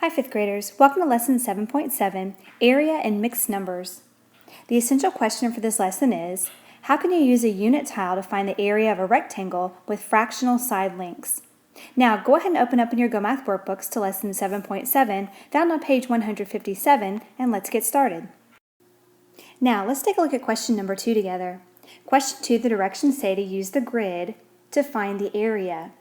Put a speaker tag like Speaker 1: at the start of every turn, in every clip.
Speaker 1: Hi, 5th graders. Welcome to Lesson 7.7, Area and Mixed Numbers. The essential question for this lesson is, how can you use a unit tile to find the area of a rectangle with fractional side lengths? Now, go ahead and open up in your Go Math workbooks to Lesson 7.7, found on page 157, and let's get started. Now, let's take a look at question number 2 together. Question 2, the directions say to use the grid to find the area.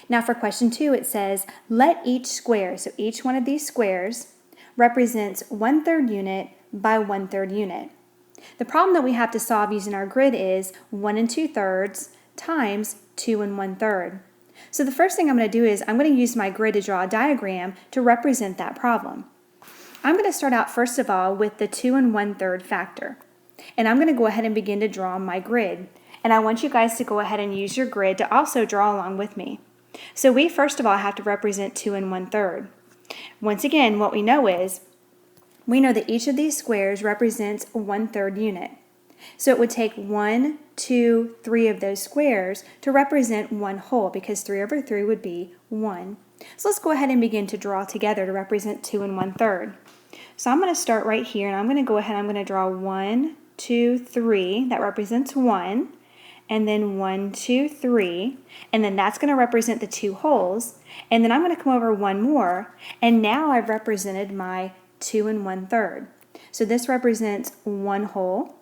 Speaker 1: Now for question 2, it says, let each square, so each one of these squares, represents 1/3 unit by 1/3 unit. The problem that we have to solve using our grid is 1 2/3 times 2 1/3. So the first thing I'm going to do is I'm going to use my grid to draw a diagram to represent that problem. I'm going to start out first of all with the 2 1/3 factor. And I'm going to go ahead and begin to draw my grid. And I want you guys to go ahead and use your grid to also draw along with me. So we first of all have to represent 2 1/3. Once again, what we know is, we know that each of these squares represents 1/3 unit. So it would take 1, 2, 3 of those squares to represent one whole, because 3 over 3 would be 1. So let's go ahead and begin to draw together to represent 2 1/3. So I'm going to start right here, and I'm going to go ahead and I'm going to draw 1, 2, 3. That represents 1. And then 1, 2, 3, and then that's going to represent the 2 wholes, and then I'm going to come over one more, and now I've represented my 2 1/3. So this represents 1 whole,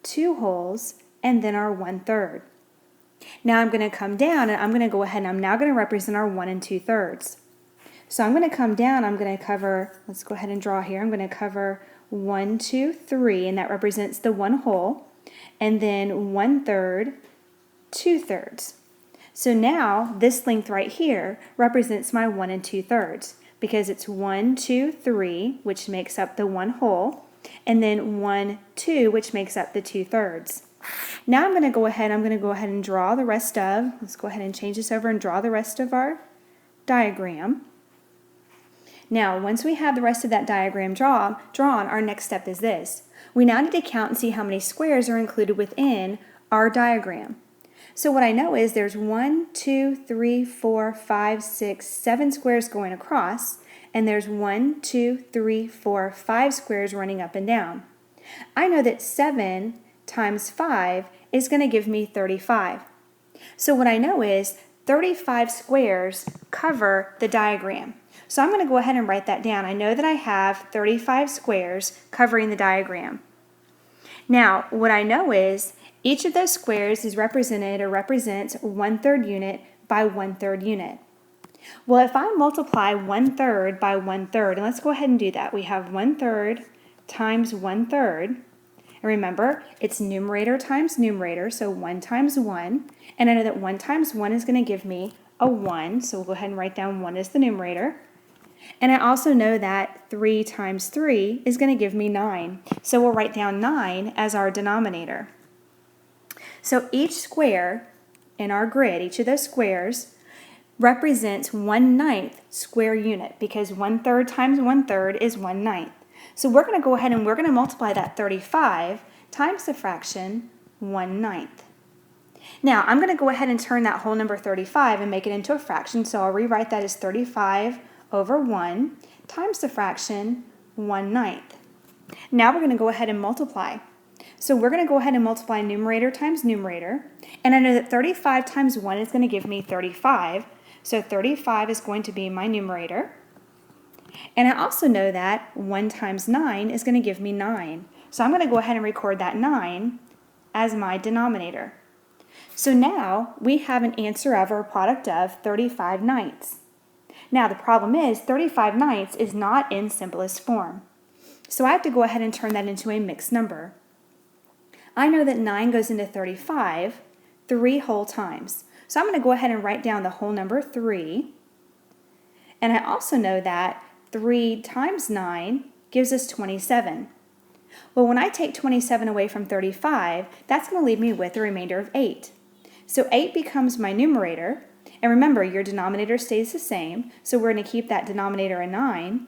Speaker 1: 2 wholes, and then our 1/3. Now I'm going to come down, and I'm going to go ahead and I'm now going to represent our 1 2/3. So I'm going to come down, I'm going to cover, let's go ahead and draw here, I'm going to cover 1, 2, 3, and that represents the 1 whole. And then 1/3, 2/3. So now this length right here represents my 1 2/3 because it's 1, 2, 3, which makes up the 1 whole, and then 1, 2, which makes up the 2/3. Now I'm going to go ahead and draw the rest of, let's go ahead and change this over and draw the rest of our diagram. Now, once we have the rest of that diagram drawn, our next step is this. We now need to count and see how many squares are included within our diagram. So what I know is there's 1, 2, 3, 4, 5, 6, 7 squares going across, and there's 1, 2, 3, 4, 5 squares running up and down. I know that 7 times 5 is going to give me 35. So what I know is 35 squares cover the diagram. So I'm going to go ahead and write that down. I know that I have 35 squares covering the diagram. Now, what I know is each of those squares is represented or represents 1/3 unit by 1/3 unit. Well, if I multiply 1/3 by 1/3, and let's go ahead and do that. We have 1/3 times 1/3. And remember, it's numerator times numerator, so 1 times 1. And I know that 1 times 1 is going to give me a 1, so we'll go ahead and write down 1 as the numerator. And I also know that 3 times 3 is going to give me 9. So we'll write down 9 as our denominator. So each square in our grid, each of those squares, represents 1/9 square unit, because 1/3 times 1/3 is 1/9. So we're going to go ahead and we're going to multiply that 35 times the fraction 1/9. Now, I'm going to go ahead and turn that whole number 35 and make it into a fraction, so I'll rewrite that as 35 over 1 times the fraction 1/9. Now we're going to go ahead and multiply. So we're going to go ahead and multiply numerator times numerator, and I know that 35 times 1 is going to give me 35, so 35 is going to be my numerator. And I also know that 1 times 9 is going to give me 9. So I'm going to go ahead and record that 9 as my denominator. So now we have an answer of, or a product of, 35/9. Now the problem is 35/9 is not in simplest form. So I have to go ahead and turn that into a mixed number. I know that 9 goes into 35 3 whole times. So I'm going to go ahead and write down the whole number 3. And I also know that 3 times 9 gives us 27. Well, when I take 27 away from 35, that's going to leave me with a remainder of 8. So 8 becomes my numerator, and remember, your denominator stays the same, so we're going to keep that denominator a 9.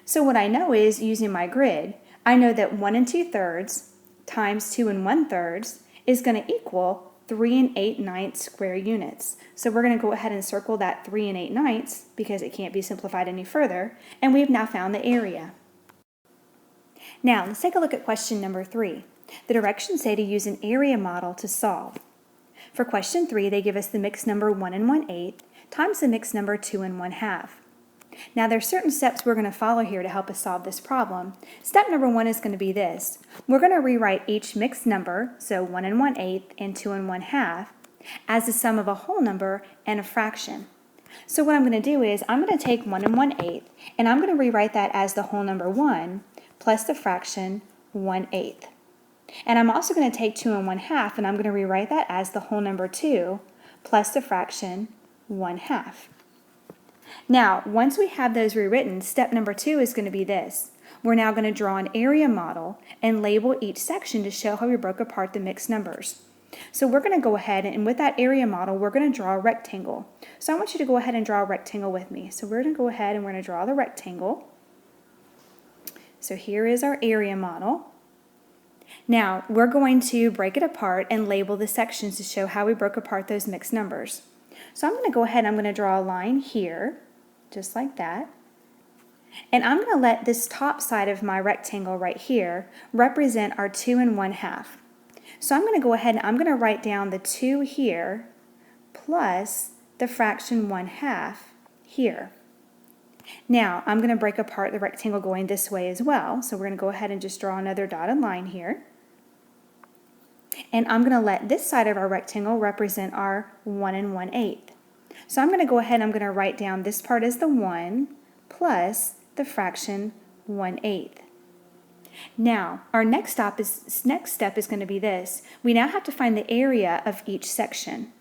Speaker 1: So what I know is, using my grid, I know that 1 2/3 times 2 1/3 is going to equal 3 8/9 square units. So we're going to go ahead and circle that 3 8/9 because it can't be simplified any further, and we've now found the area. Now, let's take a look at question number 3. The directions say to use an area model to solve. For question 3, they give us the mixed number 1 1/8 times the mixed number 2 1/2. Now, there are certain steps we're going to follow here to help us solve this problem. Step number 1 is going to be this. We're going to rewrite each mixed number, so 1 1/8 and 2 1/2, as the sum of a whole number and a fraction. So what I'm going to do is I'm going to take 1 1/8 and I'm going to rewrite that as the whole number 1 plus the fraction 1/8. And I'm also going to take 2 1/2 and I'm going to rewrite that as the whole number 2 plus the fraction 1/2. Now, once we have those rewritten, step number 2 is going to be this. We're now going to draw an area model and label each section to show how we broke apart the mixed numbers. So we're going to go ahead and with that area model, we're going to draw a rectangle. So I want you to go ahead and draw a rectangle with me. So we're going to go ahead and we're going to draw the rectangle. So here is our area model. Now, we're going to break it apart and label the sections to show how we broke apart those mixed numbers. So I'm going to go ahead and I'm going to draw a line here, just like that. And I'm going to let this top side of my rectangle right here represent our 2 1/2. So I'm going to go ahead and I'm going to write down the 2 here plus the fraction 1/2 here. Now, I'm going to break apart the rectangle going this way as well. So we're going to go ahead and just draw another dotted line here. And I'm going to let this side of our rectangle represent our 1 1/8. So I'm going to go ahead and I'm going to write down this part as the 1 plus the fraction 1/8. Now, our next step is going to be this. We now have to find the area of each section.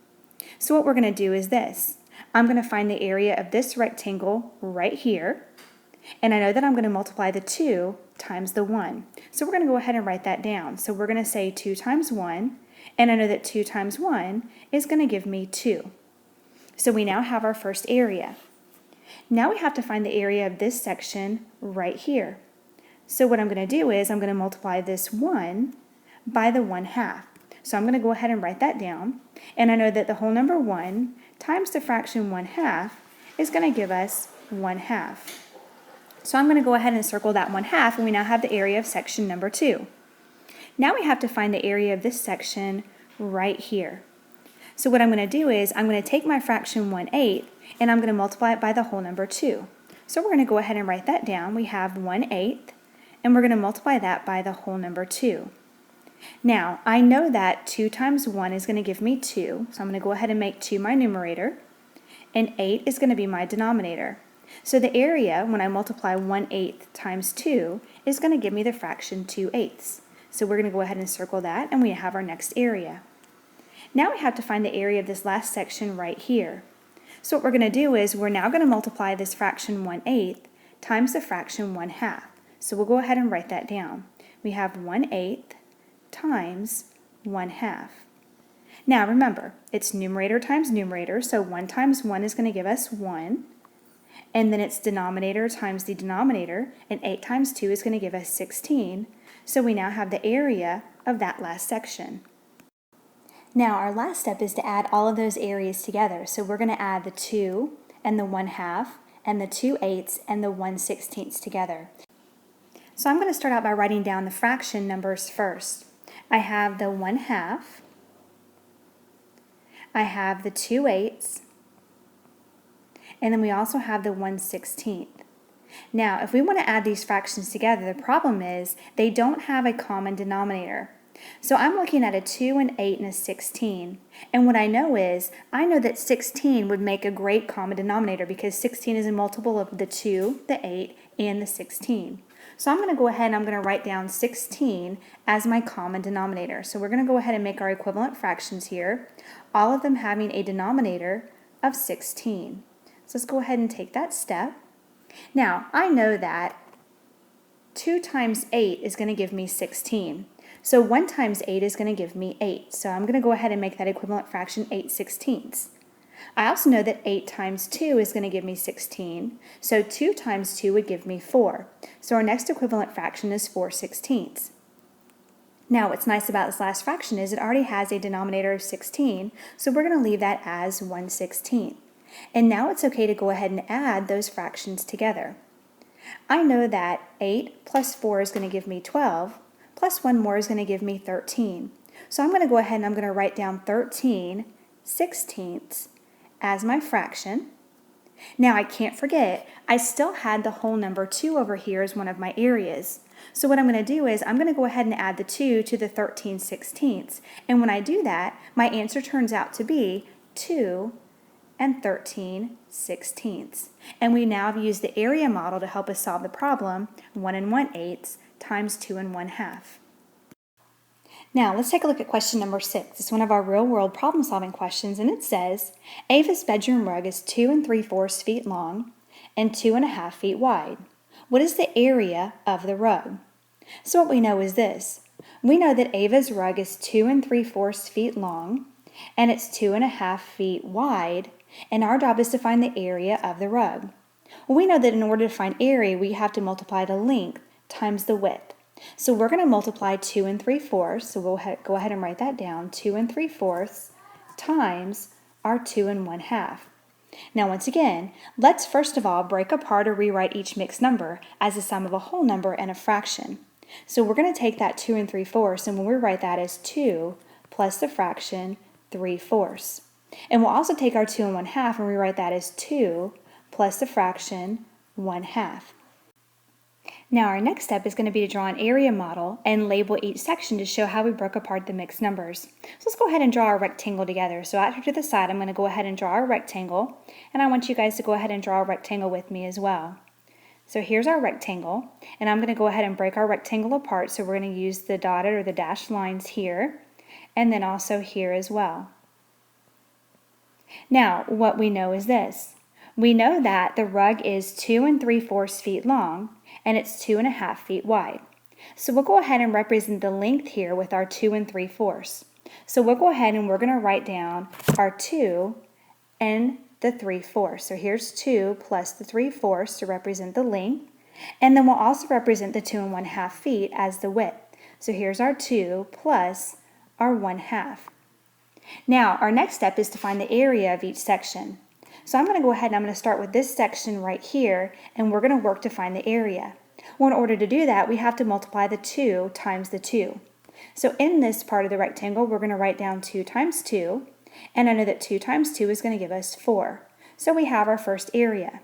Speaker 1: So what we're going to do is this. I'm going to find the area of this rectangle right here. And I know that I'm going to multiply the 2 times the 1. So we're going to go ahead and write that down. So we're going to say 2 times 1, and I know that 2 times 1 is going to give me 2. So we now have our first area. Now we have to find the area of this section right here. So what I'm going to do is I'm going to multiply this 1 by the 1/2. So I'm going to go ahead and write that down, and I know that the whole number 1 times the fraction 1/2 is going to give us 1/2. So I'm going to go ahead and circle that 1/2, and we now have the area of section number 2. Now we have to find the area of this section right here. So what I'm going to do is I'm going to take my fraction 1/8 and I'm going to multiply it by the whole number 2. So we're going to go ahead and write that down. We have 1/8 and we're going to multiply that by the whole number 2. Now I know that 2 times 1 is going to give me 2, so I'm going to go ahead and make 2 my numerator, and 8 is going to be my denominator. So the area, when I multiply 1/8 times 2, is going to give me the fraction 2/8. So we're going to go ahead and circle that, and we have our next area. Now we have to find the area of this last section right here. So what we're going to do is we're now going to multiply this fraction 1/8 times the fraction 1/2. So we'll go ahead and write that down. We have 1/8 times 1/2. Now remember, it's numerator times numerator, so 1 times 1 is going to give us 1. And then it's denominator times the denominator, and 8 times 2 is going to give us 16. So we now have the area of that last section. Now our last step is to add all of those areas together. So we're going to add the 2 and the 1/2 and the 2/8 and the 1/16 together. So I'm going to start out by writing down the fraction numbers first. I have the 1/2, I have the 2/8, and then we also have the 1/16. Now, if we want to add these fractions together, the problem is they don't have a common denominator. So I'm looking at a 2, an 8, and a 16. And what I know is, I know that 16 would make a great common denominator because 16 is a multiple of the 2, the 8, and the 16. So I'm going to go ahead and I'm going to write down 16 as my common denominator. So we're going to go ahead and make our equivalent fractions here, all of them having a denominator of 16. So let's go ahead and take that step. Now, I know that 2 times 8 is going to give me 16. So 1 times 8 is going to give me 8. So I'm going to go ahead and make that equivalent fraction 8/16. I also know that 8 times 2 is going to give me 16. So 2 times 2 would give me 4. So our next equivalent fraction is 4/16. Now, what's nice about this last fraction is it already has a denominator of 16, so we're going to leave that as 1/16. And now it's okay to go ahead and add those fractions together. I know that 8 plus 4 is going to give me 12, plus 1 more is going to give me 13. So I'm going to go ahead and I'm going to write down 13/16 as my fraction. Now I can't forget, I still had the whole number 2 over here as one of my areas. So what I'm going to do is I'm going to go ahead and add the 2 to the 13/16. And when I do that, my answer turns out to be 2 and 13/16. And we now have used the area model to help us solve the problem, 1 1/8 times 2 1/2. Now, let's take a look at question number 6. It's one of our real-world problem-solving questions, and it says, Ava's bedroom rug is 2 3/4 feet long and 2 1/2 feet wide. What is the area of the rug? So what we know is this. We know that Ava's rug is 2 3/4 feet long, and it's 2 1/2 feet wide, and our job is to find the area of the rug. Well, we know that in order to find area, we have to multiply the length times the width. So we're going to multiply 2 3/4, so we'll go ahead and write that down, 2 3/4 times our 2 1/2. Now once again, let's first of all break apart or rewrite each mixed number as the sum of a whole number and a fraction. So we're going to take that 2 3/4, and when we write that as 2 plus the fraction 3/4. And we'll also take our 2 1/2 and rewrite that as 2 plus the fraction 1/2. Now our next step is going to be to draw an area model and label each section to show how we broke apart the mixed numbers. So let's go ahead and draw our rectangle together. So out here to the side, I'm going to go ahead and draw our rectangle, and I want you guys to go ahead and draw a rectangle with me as well. So here's our rectangle, and I'm going to go ahead and break our rectangle apart. So we're going to use the dotted or the dashed lines here, and then also here as well. Now, what we know is this. We know that the rug is 2 3/4 feet long, and it's 2 1/2 feet wide. So we'll go ahead and represent the length here with our 2 3/4. So we'll go ahead and we're going to write down our 2 and the 3/4. So here's 2 plus the 3/4 to represent the length, and then we'll also represent the 2 1/2 feet as the width. So here's our 2 plus our 1/2. Now our next step is to find the area of each section. So I'm going to go ahead and I'm going to start with this section right here, and we're going to work to find the area. Well, in order to do that, we have to multiply the 2 times the 2. So in this part of the rectangle, we're going to write down 2 times 2, and I know that 2 times 2 is going to give us 4. So we have our first area.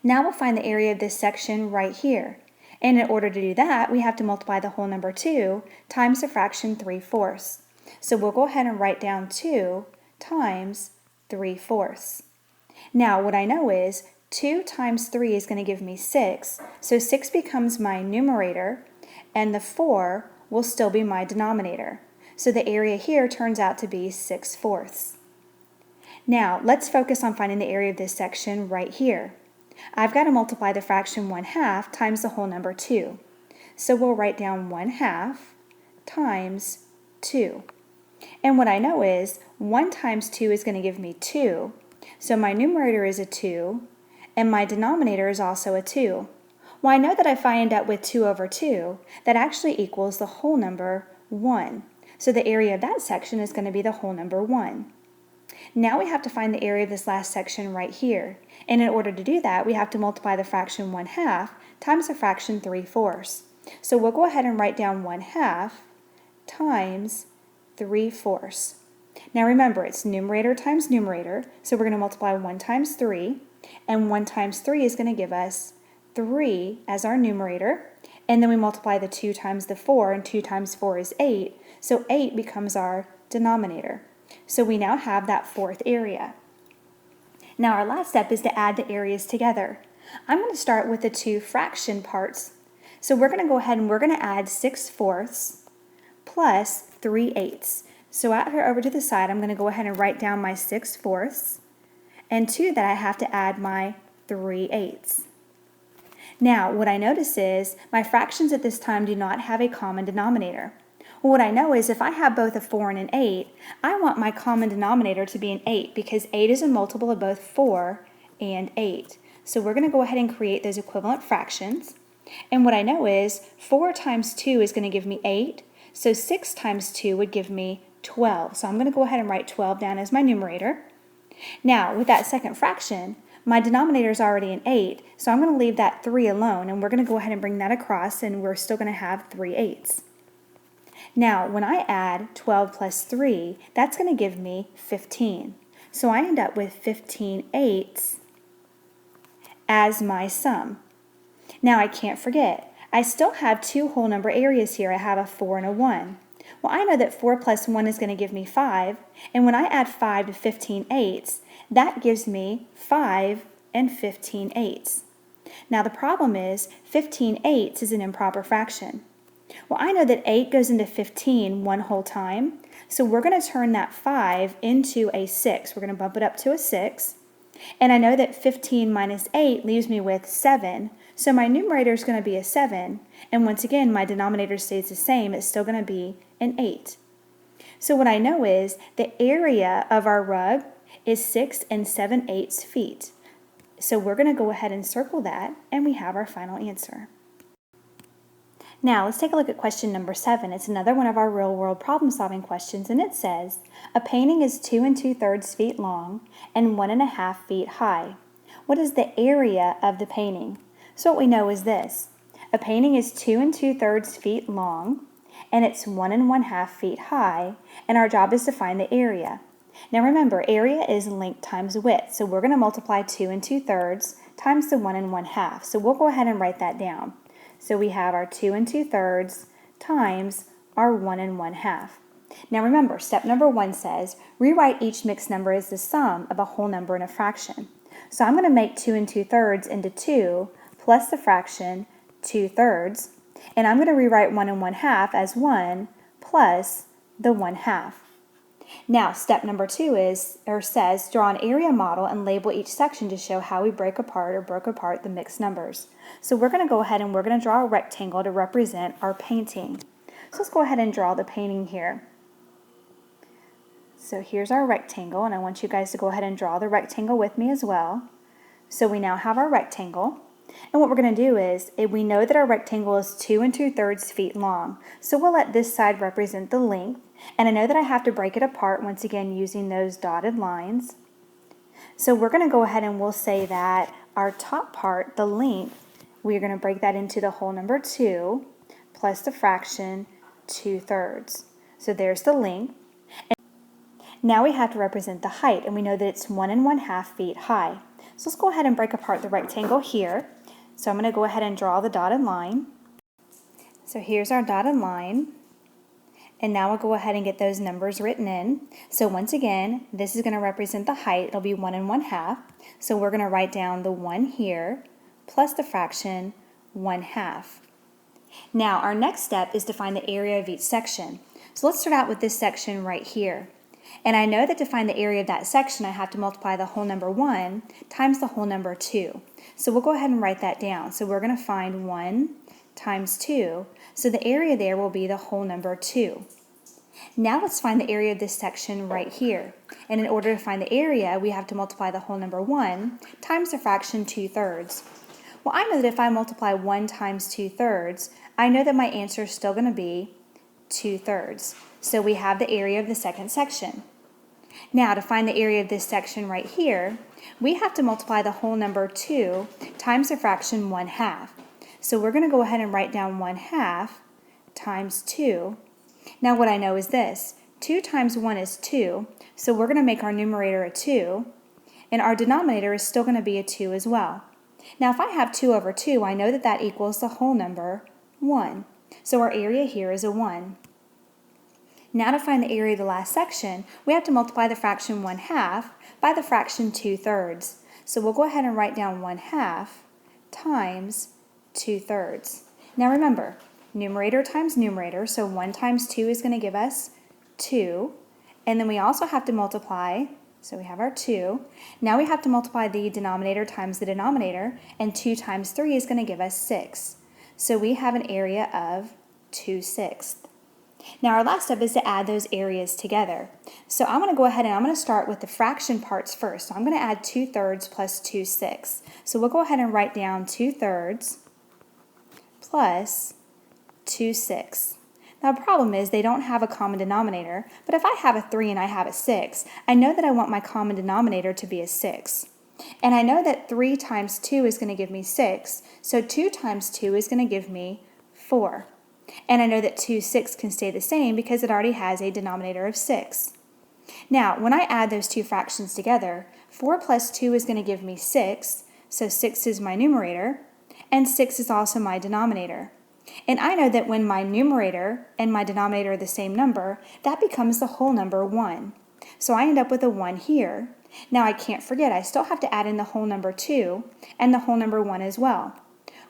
Speaker 1: Now we'll find the area of this section right here. And in order to do that, we have to multiply the whole number 2 times the fraction 3/4. So we'll go ahead and write down 2 times 3/4. Now what I know is 2 times 3 is going to give me 6, so 6 becomes my numerator, and the 4 will still be my denominator. So the area here turns out to be 6/4. Now let's focus on finding the area of this section right here. I've got to multiply the fraction 1/2 times the whole number 2. So we'll write down 1/2 times 2. And what I know is 1 times 2 is going to give me 2. So my numerator is a 2, and my denominator is also a 2. Well, I know that if I end up with 2 over 2, that actually equals the whole number 1. So the area of that section is going to be the whole number 1. Now we have to find the area of this last section right here. And in order to do that, we have to multiply the fraction 1/2 times the fraction 3/4. So we'll go ahead and write down 1/2 times 3/4. Now remember, it's numerator times numerator, so we're going to multiply 1 times 3, and 1 times 3 is going to give us 3 as our numerator, and then we multiply the 2 times the 4, and 2 times 4 is 8, so 8 becomes our denominator. So we now have that fourth area. Now our last step is to add the areas together. I'm going to start with the 2 fraction parts. So we're going to go ahead and we're going to add 6/4 plus 3/8. So out here over to the side, I'm going to go ahead and write down my 6/4, and to that I have to add my 3/8. Now what I notice is my fractions at this time do not have a common denominator. Well, what I know is if I have both a 4 and an 8, I want my common denominator to be an 8 because 8 is a multiple of both 4 and 8. So we're going to go ahead and create those equivalent fractions. And what I know is 4 times 2 is going to give me 8. So 6 times 2 would give me 12. So I'm going to go ahead and write 12 down as my numerator. Now, with that second fraction, my denominator is already an 8, so I'm going to leave that 3 alone, and we're going to go ahead and bring that across, and we're still going to have 3 eighths. Now, when I add 12 plus 3, that's going to give me 15. So I end up with 15 eighths as my sum. Now, I can't forget, I still have two whole number areas here. I have a 4 and a 1. Well, I know that 4 plus 1 is going to give me 5, and when I add 5 to 15 eighths, that gives me 5 and 15 eighths. Now, the problem is 15 eighths is an improper fraction. Well, I know that 8 goes into 15 one whole time, so we're going to turn that 5 into a 6. We're going to bump it up to a 6, and I know that 15 minus 8 leaves me with 7, so my numerator is going to be a 7, and once again, my denominator stays the same. It's still going to be an 8. So what I know is the area of our rug is 6 7/8 feet. So we're going to go ahead and circle that, and we have our final answer. Now let's take a look at question number 7. It's another one of our real-world problem-solving questions, and it says, a painting is 2 2/3 feet long and 1 1/2 feet high. What is the area of the painting? So what we know is this. A painting is 2 2/3 feet long, and it's 1 1/2 feet high, and our job is to find the area. Now remember, area is length times width, so we're going to multiply 2 2/3 times the 1 1/2. So we'll go ahead and write that down. So we have our 2 2/3 times our 1 1/2. Now remember, step number 1 says, rewrite each mixed number as the sum of a whole number and a fraction. So I'm going to make 2 2/3 into 2 plus the fraction 2/3, and I'm going to rewrite 1 1/2 as 1 plus the 1/2. Now, step number 2 says, draw an area model and label each section to show how we broke apart the mixed numbers. So we're going to go ahead and we're going to draw a rectangle to represent our painting. So let's go ahead and draw the painting here. So here's our rectangle, and I want you guys to go ahead and draw the rectangle with me as well. So we now have our rectangle. And what we're going to do is, we know that our rectangle is 2 2/3 feet long. So we'll let this side represent the length. And I know that I have to break it apart once again using those dotted lines. So we're going to go ahead and we'll say that our top part, the length, we're going to break that into the whole number 2 plus the fraction 2/3. So there's the length. And now we have to represent the height, and we know that it's 1 1/2 feet high. So let's go ahead and break apart the rectangle here. So I'm going to go ahead and draw the dotted line. So here's our dotted line. And now we'll go ahead and get those numbers written in. So once again, this is going to represent the height. It'll be 1 1/2. So we're going to write down the 1 here plus the fraction 1/2. Now our next step is to find the area of each section. So let's start out with this section right here. And I know that to find the area of that section, I have to multiply the whole number 1 times the whole number 2. So we'll go ahead and write that down. So we're going to find 1 times 2. So the area there will be the whole number 2. Now let's find the area of this section right here. And in order to find the area, we have to multiply the whole number 1 times the fraction 2/3. Well, I know that if I multiply 1 times 2/3, I know that my answer is still going to be 2/3. So we have the area of the second section. Now to find the area of this section right here, we have to multiply the whole number 2 times the fraction 1/2. So we're going to go ahead and write down 1/2 times 2. Now what I know is this. 2 times 1 is 2, so we're going to make our numerator a 2, and our denominator is still going to be a 2 as well. Now if I have 2 over 2, I know that that equals the whole number 1. So our area here is a 1. Now to find the area of the last section, we have to multiply the fraction 1/2 by the fraction 2/3. So we'll go ahead and write down 1/2 times 2/3. Now remember, numerator times numerator, so 1 times 2 is going to give us 2. And then we also have to multiply, so we have our 2. Now we have to multiply the denominator times the denominator, and 2 times 3 is going to give us 6. So we have an area of 2/6. Now our last step is to add those areas together. So I'm going to go ahead and I'm going to start with the fraction parts first. So I'm going to add 2/3 plus 2/6. So we'll go ahead and write down 2/3 plus 2/6. Now, the problem is they don't have a common denominator, but if I have a 3 and I have a 6, I know that I want my common denominator to be a 6. And I know that 3 times 2 is going to give me 6, so 2 times 2 is going to give me 4. And I know that 2/6 can stay the same because it already has a denominator of 6. Now, when I add those two fractions together, 4 plus 2 is going to give me 6, so 6 is my numerator, and 6 is also my denominator. And I know that when my numerator and my denominator are the same number, that becomes the whole number 1. So I end up with a 1 here. Now I can't forget, I still have to add in the whole number 2 and the whole number 1 as well.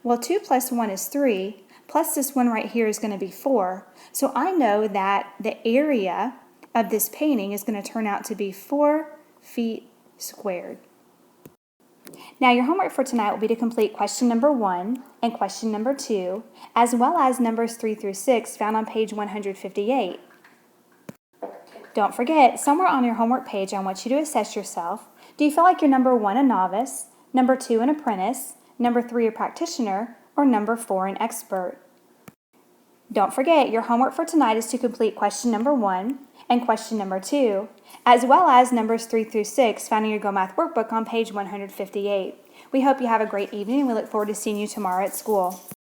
Speaker 1: Well, 2 plus 1 is 3, plus this 1 right here is going to be 4. So I know that the area of this painting is going to turn out to be 4 feet squared. Now your homework for tonight will be to complete question number 1 and question number 2, as well as numbers 3 through 6 found on page 158. Don't forget, somewhere on your homework page I want you to assess yourself. Do you feel like you're number 1 a novice, number 2 an apprentice, number 3 a practitioner, or number 4 an expert? Don't forget, your homework for tonight is to complete question number 1 and question number 2, as well as numbers 3 through 6 found in your Go Math workbook on page 158. We hope you have a great evening and we look forward to seeing you tomorrow at school.